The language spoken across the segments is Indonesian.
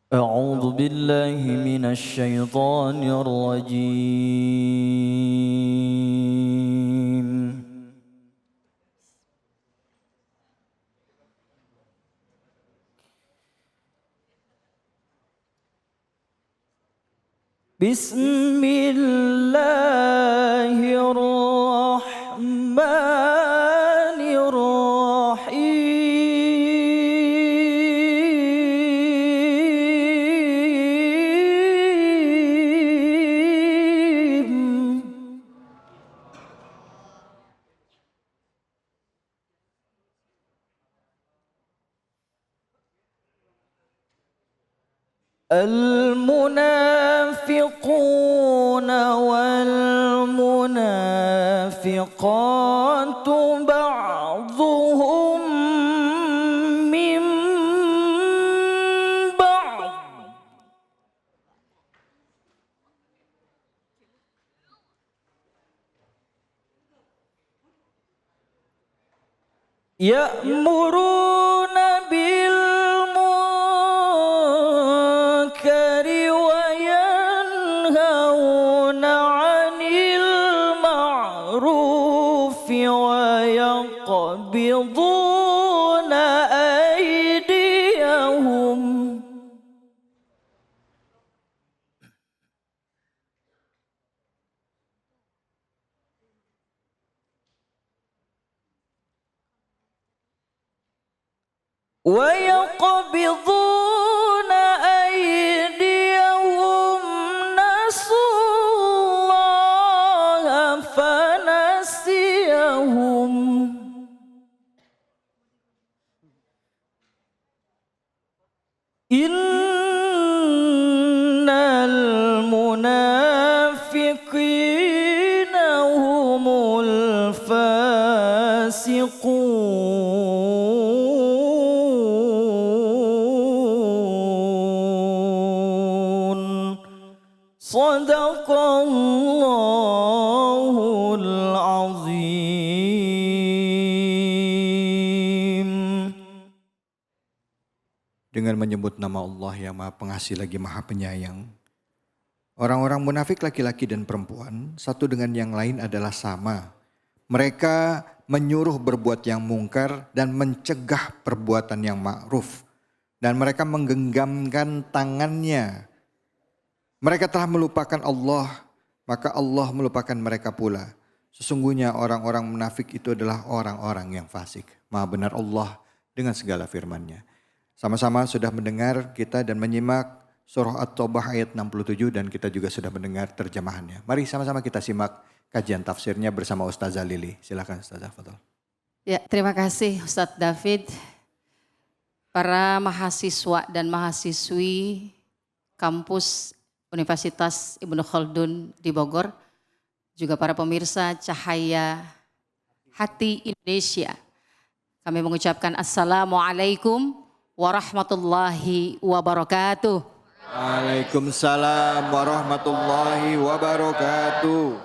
أعوذ بالله من الشيطان الرجيم. بسم الله الرحمن الرحيم. المنافقون والمنافقات بعضهم من بعض يأمرون بالمنكر وينهون عن المعروف ويقبضون أيديهم. ويقبضون أيديهم نسوا الله فنسيهم إن المنافقين هم الفاسقون. صدق الله العظيم. Dengan menyebut nama Allah yang Maha Pengasih lagi Maha Penyayang. Orang-orang munafik laki-laki dan perempuan satu dengan yang lain adalah sama. Mereka menyuruh berbuat yang mungkar dan mencegah perbuatan yang ma'ruf. Dan mereka menggenggamkan tangannya. Mereka telah melupakan Allah, maka Allah melupakan mereka pula. Sesungguhnya orang-orang munafik itu adalah orang-orang yang fasik. Maha benar Allah dengan segala firman-Nya. Sama-sama sudah mendengar kita dan menyimak surah At-Taubah ayat 67 dan kita juga sudah mendengar terjemahannya. Mari sama-sama kita simak kajian tafsirnya bersama Ustazah Lili. Silakan Ustazah, fadhol. Ya, terima kasih Ustadz David. Para mahasiswa dan mahasiswi kampus Universitas Ibnu Khaldun di Bogor, juga para pemirsa Cahaya Hati Indonesia. Kami mengucapkan Assalamualaikum warahmatullahi wabarakatuh. Waalaikumsalam warahmatullahi wabarakatuh.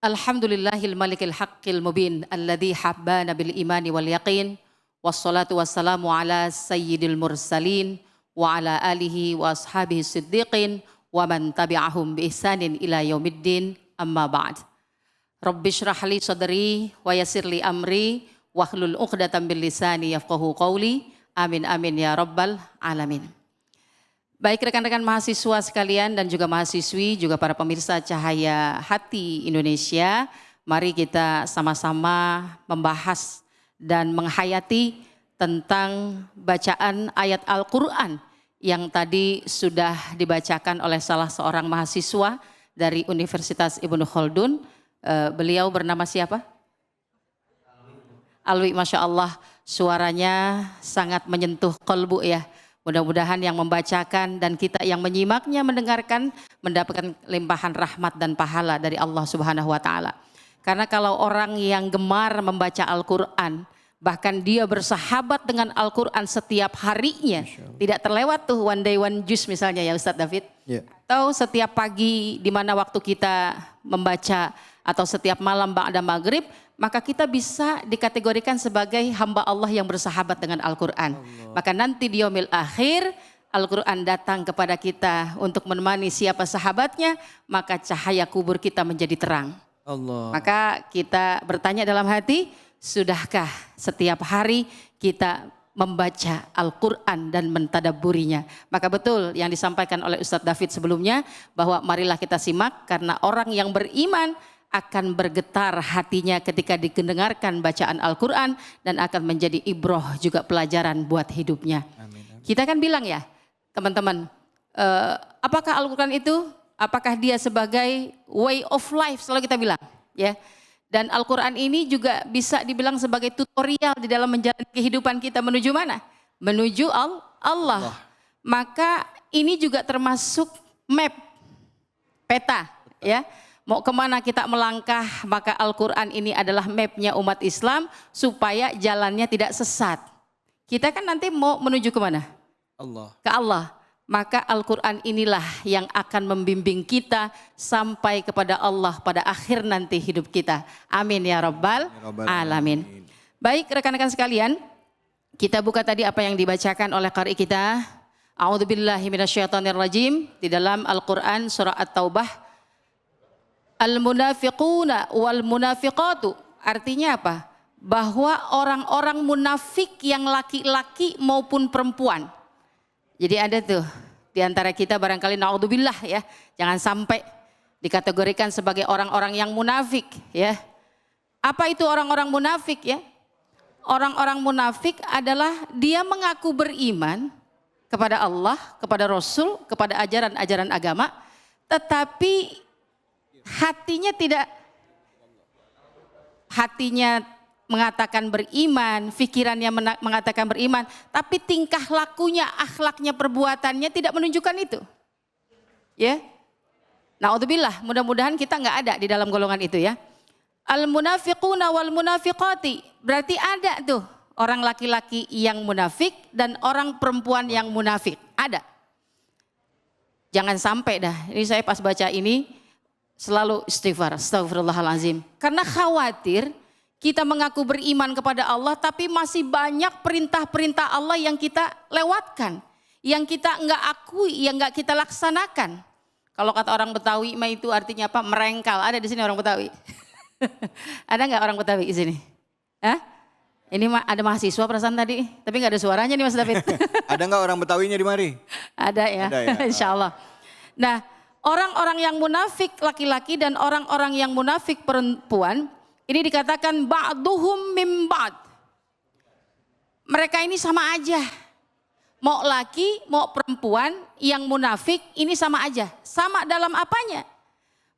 Alhamdulillahil malikil haqqil mubin alladzi habbana bil imani wal yaqin wassalatu wassalamu ala sayyidil mursalin wa ala alihi wa ashabihi siddiqin wa man tabi'ahum bi ihsanin ila yaumiddin amma ba'd. Rabbi shrah li sadri wa yassir li amri wahlul 'uqdatam bil lisani yafqahu qawli. Amin amin ya rabbal alamin. Baik rekan-rekan mahasiswa sekalian dan juga mahasiswi, juga para pemirsa Cahaya Hati Indonesia, mari kita sama-sama membahas dan menghayati tentang bacaan ayat Al-Quran yang tadi sudah dibacakan oleh salah seorang mahasiswa dari Universitas Ibnu Khaldun. Beliau bernama siapa? Alwi, Masya Allah, suaranya sangat menyentuh kolbu ya. Mudah-mudahan yang membacakan dan kita yang menyimaknya, mendengarkan, mendapatkan limpahan rahmat dan pahala dari Allah Subhanahu wa Ta'ala. Karena kalau orang yang gemar membaca Al-Quran, bahkan dia bersahabat dengan Al-Quran setiap harinya, tidak terlewat tuh one day one juice misalnya ya Ustadz David. Yeah. Atau setiap pagi di mana waktu kita membaca, atau setiap malam ba'da maghrib, maka kita bisa dikategorikan sebagai hamba Allah yang bersahabat dengan Al-Quran. Maka nanti di yaumil akhir Al-Quran datang kepada kita untuk menemani siapa sahabatnya, maka cahaya kubur kita menjadi terang. Allah. Maka kita bertanya dalam hati, sudahkah setiap hari kita membaca Al-Quran dan mentadabburinya? Maka betul yang disampaikan oleh Ustadz David sebelumnya, bahwa marilah kita simak, karena orang yang beriman akan bergetar hatinya ketika didengarkan bacaan Al-Quran, dan akan menjadi ibroh juga pelajaran buat hidupnya. Amin. Kita kan bilang ya, teman-teman, apakah Al-Quran itu, apakah dia sebagai way of life, selalu kita bilang ya. Dan Al-Quran ini juga bisa dibilang sebagai tutorial di dalam menjalani kehidupan kita menuju mana? Menuju Allah. Maka ini juga termasuk map, peta ya. Mau kemana kita melangkah, maka Al-Quran ini adalah mapnya umat Islam supaya jalannya tidak sesat. Kita kan nanti mau menuju kemana? Allah. Ke Allah. Maka Al-Quran inilah yang akan membimbing kita sampai kepada Allah pada akhir nanti hidup kita. Amin ya Rabbal Alamin. Baik rekan-rekan sekalian, kita buka tadi apa yang dibacakan oleh qari kita. A'udzubillahi minasyaitonirrajim, di dalam Al-Quran surah At-Taubah. Al-munafiquna wal munafiqatu, artinya apa? Bahwa orang-orang munafik yang laki-laki maupun perempuan. Jadi ada tuh di antara kita barangkali naudzubillah ya, jangan sampai dikategorikan sebagai orang-orang yang munafik ya. Apa itu orang-orang munafik ya? Orang-orang munafik adalah dia mengaku beriman kepada Allah, kepada Rasul, kepada ajaran-ajaran agama, tetapi hatinya mengatakan beriman, pikirannya mengatakan beriman, tapi tingkah lakunya, akhlaknya, perbuatannya tidak menunjukkan itu. Ya. Naudzubillah, mudah-mudahan kita nggak ada di dalam golongan itu ya. Al-munafiquna wal munafiqati, berarti ada tuh orang laki-laki yang munafik dan orang perempuan yang munafik. Ada. Jangan sampai dah, ini saya pas baca ini selalu istighfar, astagfirullahalazim. Karena khawatir kita mengaku beriman kepada Allah tapi masih banyak perintah-perintah Allah yang kita lewatkan, yang kita enggak akui, yang enggak kita laksanakan. Kalau kata orang Betawi mah itu artinya apa? Merengkal. Ada di sini orang Betawi? Ada enggak orang Betawi di sini? Hah? Ini ada mahasiswa perasaan tadi, tapi enggak ada suaranya nih Mas David. Ada enggak orang Betawinya di mari? Ada ya, insya Allah. Nah, orang-orang yang munafik laki-laki dan orang-orang yang munafik perempuan, ini dikatakan ba'duhum mim ba'd. Mereka ini sama aja. Mau laki, mau perempuan yang munafik ini sama aja. Sama dalam apanya?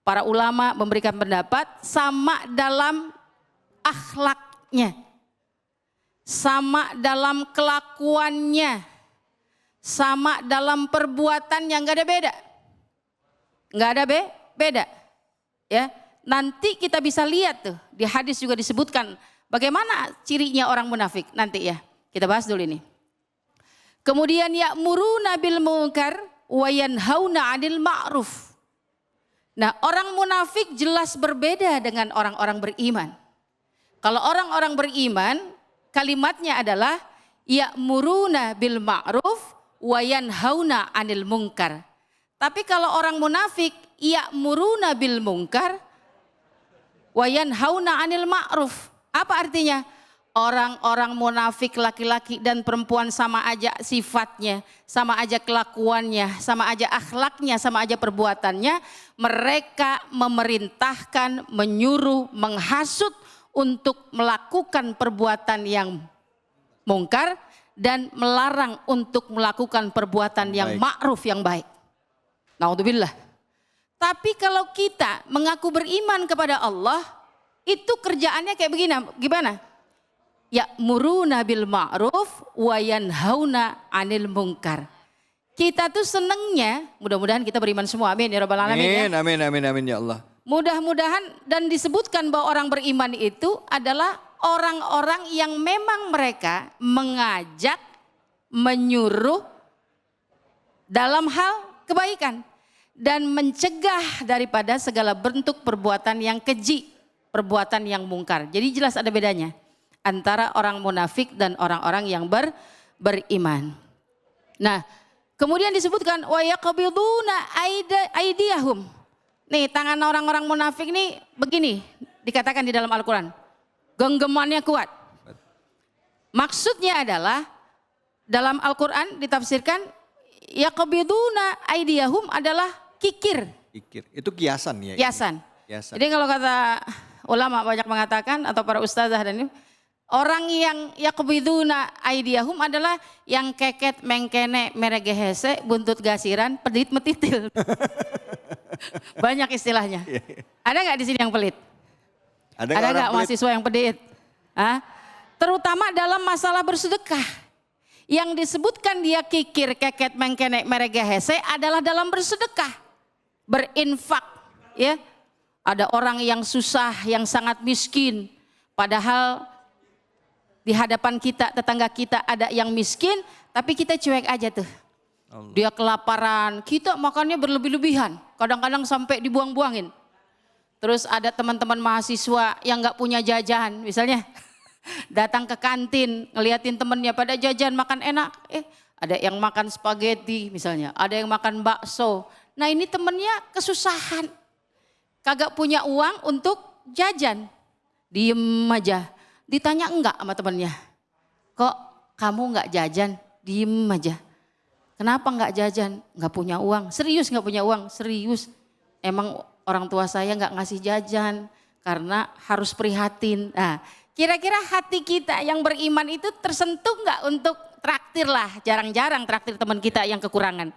Para ulama memberikan pendapat sama dalam akhlaknya. Sama dalam kelakuannya. Sama dalam perbuatan yang gak ada beda. Gak ada beda. Ya. Nanti kita bisa lihat tuh, di hadis juga disebutkan bagaimana cirinya orang munafik nanti ya. Kita bahas dulu ini. Kemudian ya'muruna bil munkar wa yanhauna 'anil ma'ruf. Nah, orang munafik jelas berbeda dengan orang-orang beriman. Kalau orang-orang beriman, kalimatnya adalah ya'muruna bil ma'ruf wa yanhauna 'anil munkar. Tapi kalau orang munafik ya'muruna bil munkar wa yanhauna 'anil ma'ruf. Apa artinya? Orang-orang munafik laki-laki dan perempuan sama aja sifatnya, sama aja kelakuannya, sama aja akhlaknya, sama aja perbuatannya. Mereka memerintahkan, menyuruh, menghasut untuk melakukan perbuatan yang mungkar dan melarang untuk melakukan perbuatan yang ma'ruf, yang baik. Naudzubillah. Tapi kalau kita mengaku beriman kepada Allah, itu kerjaannya kayak begini, gimana? Ya'muruna bil ma'ruf wa yanhauna 'anil munkar. Kita tuh senengnya, mudah-mudahan kita beriman semua, amin ya rabbal alamin. Amin, amin, amin ya Allah. Mudah-mudahan, dan disebutkan bahwa orang beriman itu adalah orang-orang yang memang mereka mengajak, menyuruh dalam hal kebaikan. Dan mencegah daripada segala bentuk perbuatan yang keji, perbuatan yang mungkar. Jadi jelas ada bedanya antara orang munafik dan orang-orang yang beriman. Nah, Kemudian disebutkan wa yaqbiduna aydiyahum. Nih tangan orang-orang munafik nih begini dikatakan di dalam Al-Quran. Genggamannya kuat. Maksudnya adalah dalam Al-Quran ditafsirkan yaqbiduna aydiyahum adalah kikir. Kikir. Itu kiasan ya? Kiasan. Kiasan. Jadi kalau kata ulama banyak mengatakan atau para ustazah dan ini, orang yang yaqbiduna aydiyahum adalah yang keket mengkene meregehese buntut gasiran pedit metitil. Banyak istilahnya. Ada nggak di sini yang pelit? Ada nggak mahasiswa yang pelit? Hah? Terutama dalam masalah bersedekah. Yang disebutkan dia kikir keket mengkene meregehese adalah dalam bersedekah. Berinfak. Ya. Ada orang yang susah, yang sangat miskin. Padahal di hadapan kita, tetangga kita ada yang miskin, tapi kita cuek aja tuh. Allah. Dia kelaparan, kita makannya berlebih-lebihan. Kadang-kadang sampai dibuang-buangin. Terus ada teman-teman mahasiswa yang gak punya jajan, misalnya datang ke kantin, ngeliatin temennya pada jajan makan enak. Ada yang makan spaghetti misalnya, ada yang makan bakso. Nah ini temennya kesusahan. Kagak punya uang untuk jajan. Diem aja. Ditanya enggak sama temennya. Kok kamu enggak jajan? Diem aja. Kenapa enggak jajan? Enggak punya uang. Serius enggak punya uang? Serius. Emang orang tua saya enggak ngasih jajan. Karena harus prihatin. Nah, kira-kira hati kita yang beriman itu tersentuh enggak untuk traktir lah. Jarang-jarang traktir teman kita yang kekurangan.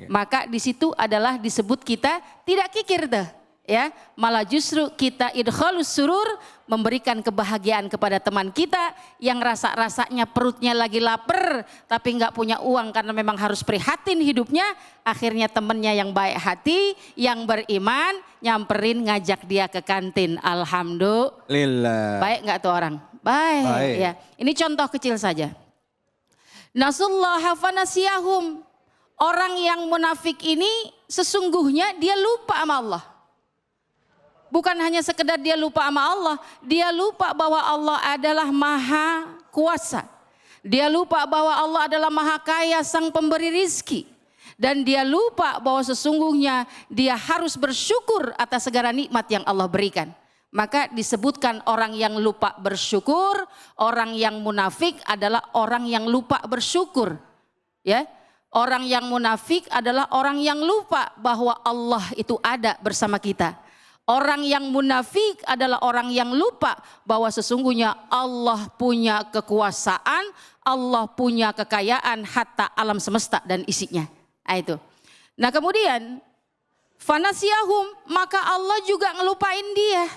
Maka di situ adalah disebut kita tidak kikir tuh. Ya, malah justru kita idkhalus surur, memberikan kebahagiaan kepada teman kita yang rasa-rasanya perutnya lagi lapar tapi nggak punya uang karena memang harus prihatin hidupnya. Akhirnya temennya yang baik hati, yang beriman nyamperin ngajak dia ke kantin. Alhamdulillah. Baik nggak tuh orang? Baik. Ya, ini contoh kecil saja. Nasullaha fanasiyahum. Orang yang munafik ini sesungguhnya dia lupa sama Allah. Bukan hanya sekedar dia lupa sama Allah, dia lupa bahwa Allah adalah maha kuasa. Dia lupa bahwa Allah adalah maha kaya sang pemberi rizki. Dan dia lupa bahwa sesungguhnya dia harus bersyukur atas segala nikmat yang Allah berikan. Maka disebutkan orang yang lupa bersyukur, orang yang munafik adalah orang yang lupa bersyukur. Ya, orang yang munafik adalah orang yang lupa bahwa Allah itu ada bersama kita. Orang yang munafik adalah orang yang lupa bahwa sesungguhnya Allah punya kekuasaan, Allah punya kekayaan hatta alam semesta dan isinya. Nah itu. Nah kemudian fanasiyahum, maka Allah juga ngelupain dia.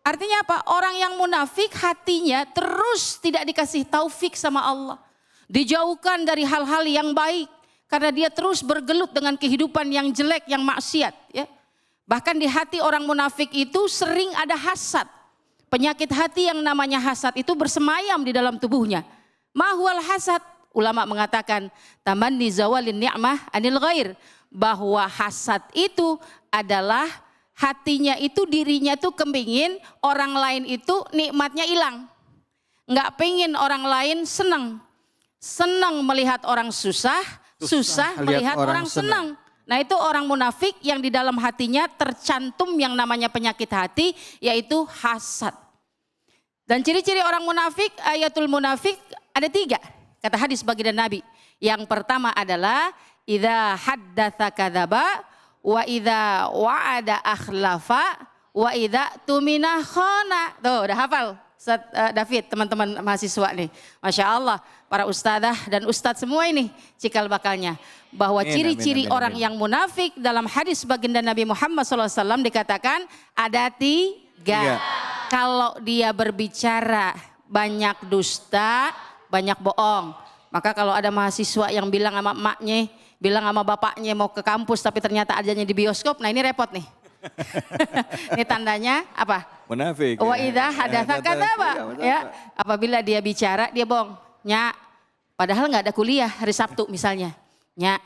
Artinya apa? Orang yang munafik hatinya terus tidak dikasih taufik sama Allah. Dijauhkan dari hal-hal yang baik karena dia terus bergelut dengan kehidupan yang jelek, yang maksiat, ya. Bahkan di hati orang munafik itu sering ada hasad. Penyakit hati yang namanya hasad itu bersemayam di dalam tubuhnya. Mahwal hasad, ulama mengatakan tamanni zawalin ni'mah anil ghair. Bahwa hasad itu adalah hatinya itu, dirinya itu kepingin orang lain itu nikmatnya hilang. Nggak pengen orang lain senang. Senang melihat orang susah melihat orang senang. Nah itu orang munafik yang di dalam hatinya tercantum yang namanya penyakit hati, yaitu hasad. Dan ciri-ciri orang munafik, ayatul munafik ada 3. Kata hadis baginda Nabi. Yang pertama adalah idza haddatsa kadzaba wa idza wa'ada akhlafa wa idza tumina khana. Tuh udah hafal David, teman-teman mahasiswa nih. Masya Allah, para ustadzah dan ustadz semua ini cikal bakalnya. Bahwa ciri-ciri orang yang munafik dalam hadis baginda Nabi Muhammad SAW dikatakan ada 3. Kalau dia berbicara banyak dusta, banyak bohong. Maka kalau ada mahasiswa yang bilang sama emaknya, bilang sama bapaknya mau ke kampus tapi ternyata adanya di bioskop, nah ini repot nih. Ini tandanya apa? Munafik. Wa idza hadatsa kadzaba. Ya, apabila dia bicara dia bohong. Nya, padahal nggak ada kuliah hari Sabtu misalnya. Nya,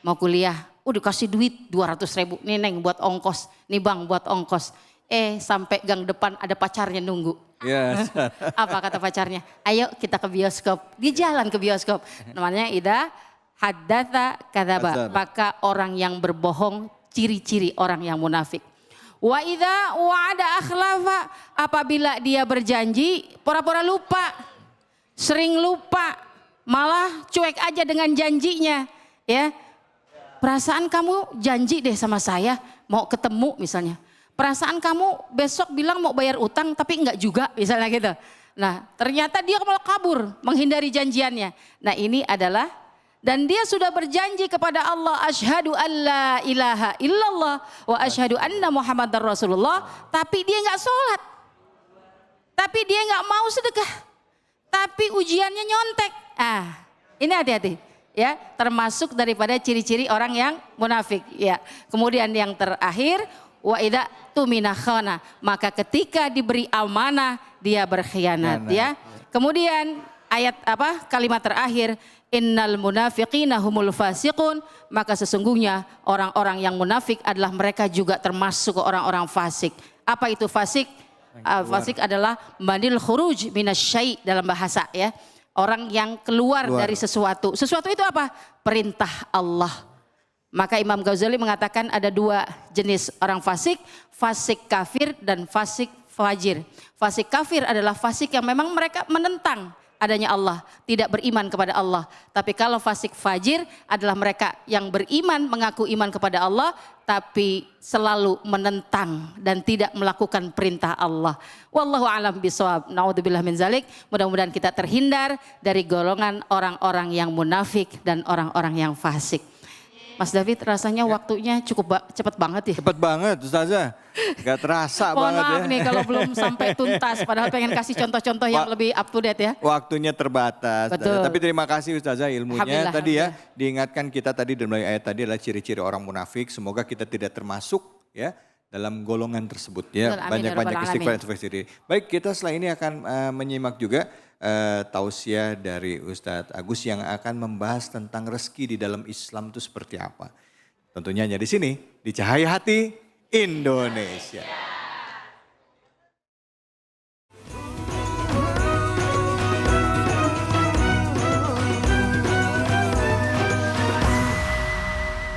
mau kuliah, dikasih duit 200.000. Nih Neng buat ongkos, nih Bang buat ongkos. Sampai gang depan ada pacarnya nunggu. Yes. Apa kata pacarnya? Ayo kita ke bioskop. Dia jalan ke bioskop. Namanya idza haddatsa kadzaba. Maka orang yang berbohong, ciri-ciri orang yang munafik. Wa idza wa'ada akhlafa, apabila dia berjanji pura-pura lupa, sering lupa, malah cuek aja dengan janjinya, ya. Perasaan kamu janji deh sama saya mau ketemu misalnya. Perasaan kamu besok bilang mau bayar utang tapi enggak juga misalnya gitu. Nah ternyata dia malah kabur menghindari janjiannya. Nah ini adalah, dan dia sudah berjanji kepada Allah, asyhadu alla ilaha illallah wa asyhadu anna muhammadar rasulullah, tapi dia enggak sholat. Tapi dia enggak mau sedekah. Tapi ujiannya nyontek. Ah, ini hati-hati. Ya, termasuk daripada ciri-ciri orang yang munafik. Ya, kemudian yang terakhir, wa idza tumina khana, maka ketika diberi amanah dia berkhianat. Ya, kemudian ayat kalimat terakhir, innal munafiqina humul fasiqun, maka sesungguhnya orang-orang yang munafik adalah mereka juga termasuk orang-orang fasik. Apa itu fasik? Fasik adalah manil khuruj minasyai dalam bahasa, ya. Orang yang keluar dari sesuatu. Sesuatu itu apa? Perintah Allah. Maka Imam Ghazali mengatakan ada dua jenis orang fasik. Fasik kafir dan fasik fajir. Fasik kafir adalah fasik yang memang mereka menentang adanya Allah, tidak beriman kepada Allah. Tapi kalau fasik fajir adalah mereka yang beriman, mengaku iman kepada Allah, tapi selalu menentang dan tidak melakukan perintah Allah. Wallahu a'lam bishawab. Naudzubillah min zalik. Mudah-mudahan kita terhindar dari golongan orang-orang yang munafik dan orang-orang yang fasik. Mas David, rasanya waktunya cukup cepat banget ya. Cepat banget Ustazah, gak terasa banget ya. Mohon maaf nih kalau belum sampai tuntas, padahal pengen kasih contoh-contoh yang lebih up to date ya. Waktunya terbatas. Betul. Tapi terima kasih Ustazah ilmunya tadi ya. Diingatkan kita tadi dan melalui ayat tadi adalah ciri-ciri orang munafik. Semoga kita tidak termasuk ya dalam golongan tersebut ya. Banyak-banyak istighfar dan diri. Baik, kita setelah ini akan menyimak juga tausiah dari Ustadz Agus yang akan membahas tentang rezeki di dalam Islam itu seperti apa. Tentunya hanya di sini, di Cahaya Hati Indonesia.